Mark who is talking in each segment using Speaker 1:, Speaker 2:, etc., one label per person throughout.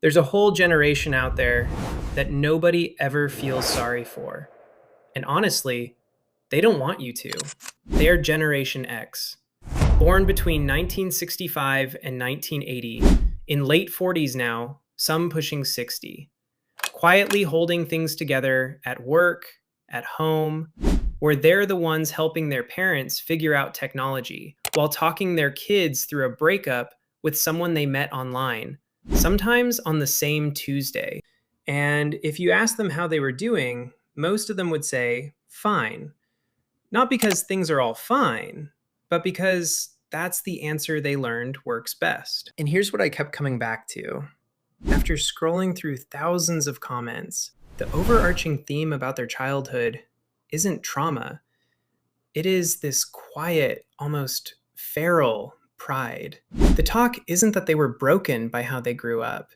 Speaker 1: There's a whole generation out there that nobody ever feels sorry for. And honestly, they don't want you to. They are Generation X, born between 1965 and 1980, in late 40s now, some pushing 60, quietly holding things together at work, at home, where they're the ones helping their parents figure out technology while talking their kids through a breakup with someone they met online, sometimes on the same Tuesday. And if you ask them how they were doing, most of them would say, fine. Not because things are all fine, but because that's the answer they learned works best. And here's what I kept coming back to. After scrolling through thousands of comments, the overarching theme about their childhood isn't trauma. It is this quiet, almost feral pride. The talk isn't that they were broken by how they grew up.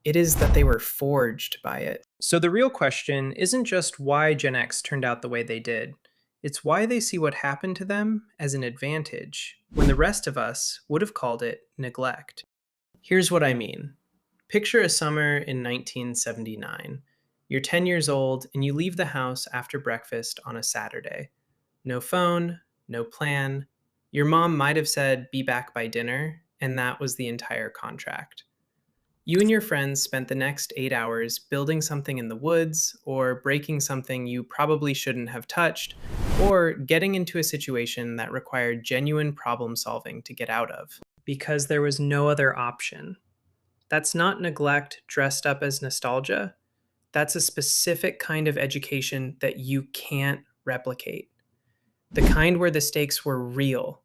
Speaker 1: It is that they were forged by it. So the real question isn't just why Gen X turned out the way they did. It's why they see what happened to them as an advantage, when the rest of us would have called it neglect. Here's what I mean. Picture a summer in 1979. You're 10 years old and you leave the house after breakfast on a Saturday. No phone, no plan. Your mom might have said, be back by dinner, and that was the entire contract. You and your friends spent the next 8 hours building something in the woods, or breaking something you probably shouldn't have touched, or getting into a situation that required genuine problem solving to get out of. Because there was no other option. That's not neglect dressed up as nostalgia. That's a specific kind of education that you can't replicate. The kind where the stakes were real,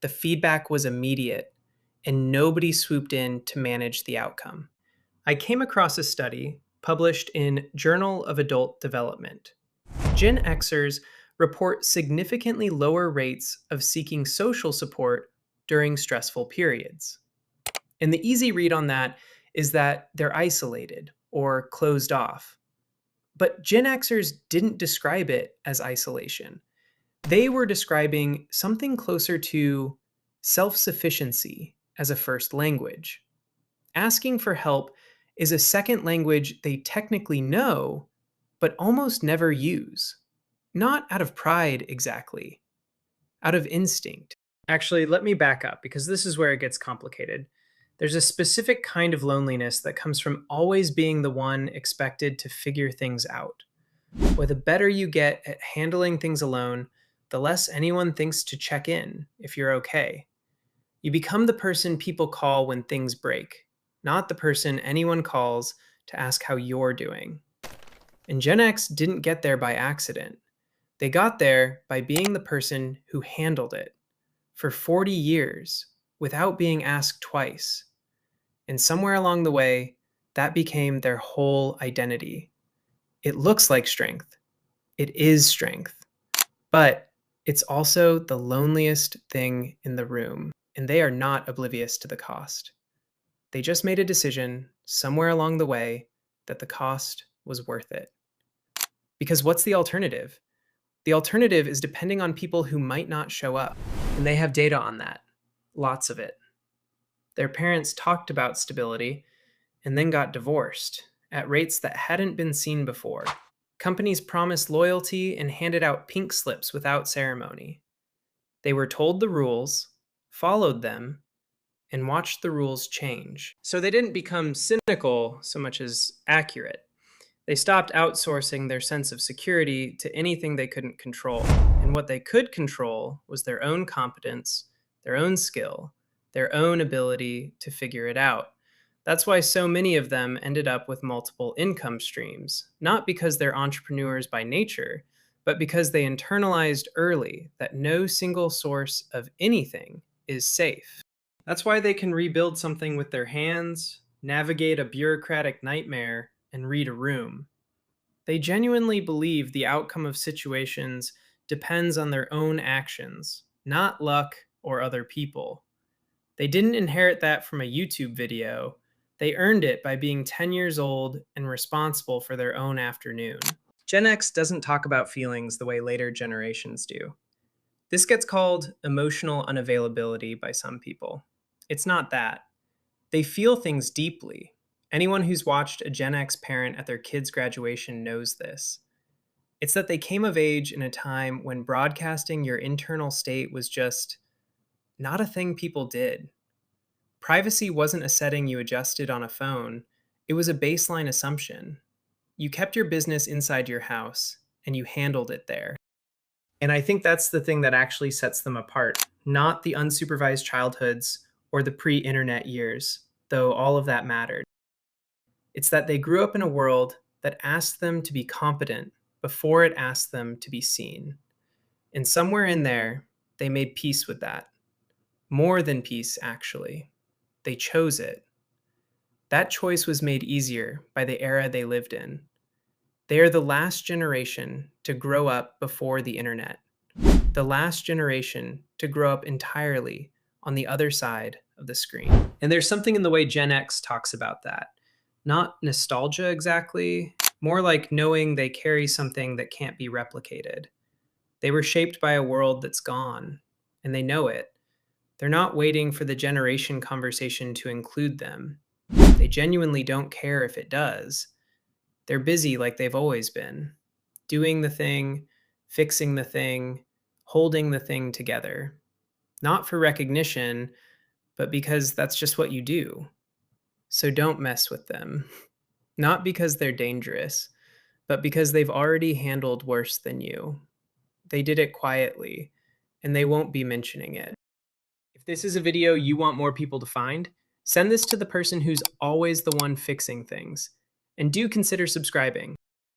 Speaker 1: the feedback was immediate, and nobody swooped in to manage the outcome. I came across a study published in Journal of Adult Development. Gen Xers report significantly lower rates of seeking social support during stressful periods. And the easy read on that is that they're isolated or closed off. But Gen Xers didn't describe it as isolation. They were describing something closer to self-sufficiency as a first language. Asking for help is a second language they technically know, but almost never use. Not out of pride exactly, out of instinct. Actually, let me back up because this is where it gets complicated. There's a specific kind of loneliness that comes from always being the one expected to figure things out. Where the better you get at handling things alone, the less anyone thinks to check in if you're okay. You become the person people call when things break, not the person anyone calls to ask how you're doing. And Gen X didn't get there by accident. They got there by being the person who handled it for 40 years without being asked twice. And somewhere along the way, that became their whole identity. It looks like strength. It is strength. But it's also the loneliest thing in the room, and they are not oblivious to the cost. They just made a decision somewhere along the way that the cost was worth it. Because what's the alternative? The alternative is depending on people who might not show up, and they have data on that. Lots of it. Their parents talked about stability and then got divorced at rates that hadn't been seen before. Companies promised loyalty and handed out pink slips without ceremony. They were told the rules, followed them, and watched the rules change. So they didn't become cynical so much as accurate. They stopped outsourcing their sense of security to anything they couldn't control. And what they could control was their own competence, their own skill, their own ability to figure it out. That's why so many of them ended up with multiple income streams, not because they're entrepreneurs by nature, but because they internalized early that no single source of anything is safe. That's why they can rebuild something with their hands, navigate a bureaucratic nightmare, and read a room. They genuinely believe the outcome of situations depends on their own actions, not luck or other people. They didn't inherit that from a YouTube video. They earned it by being 10 years old and responsible for their own afternoon. Gen X doesn't talk about feelings the way later generations do. This gets called emotional unavailability by some people. It's not that. They feel things deeply, Anyone who's watched a Gen X parent at their kid's graduation knows this. It's that they came of age in a time when broadcasting your internal state was just not a thing people did. Privacy wasn't a setting you adjusted on a phone, it was a baseline assumption. You kept your business inside your house, and you handled it there. And I think that's the thing that actually sets them apart, not the unsupervised childhoods or the pre internet years, though all of that mattered. It's that they grew up in a world that asked them to be competent before it asked them to be seen. And somewhere in there, they made peace with that. More than peace, actually. They chose it. That choice was made easier by the era they lived in. They are the last generation to grow up before the internet, the last generation to grow up entirely on the other side of the screen. And there's something in the way Gen X talks about that. Not nostalgia exactly, more like knowing they carry something that can't be replicated. They were shaped by a world that's gone, and they know it. They're not waiting for the generation conversation to include them. They genuinely don't care if it does. They're busy like they've always been, doing the thing, fixing the thing, holding the thing together. Not for recognition, but because that's just what you do. So don't mess with them. Not because they're dangerous, but because they've already handled worse than you. They did it quietly, and they won't be mentioning it. If this is a video you want more people to find, send this to the person who's always the one fixing things. And do consider subscribing.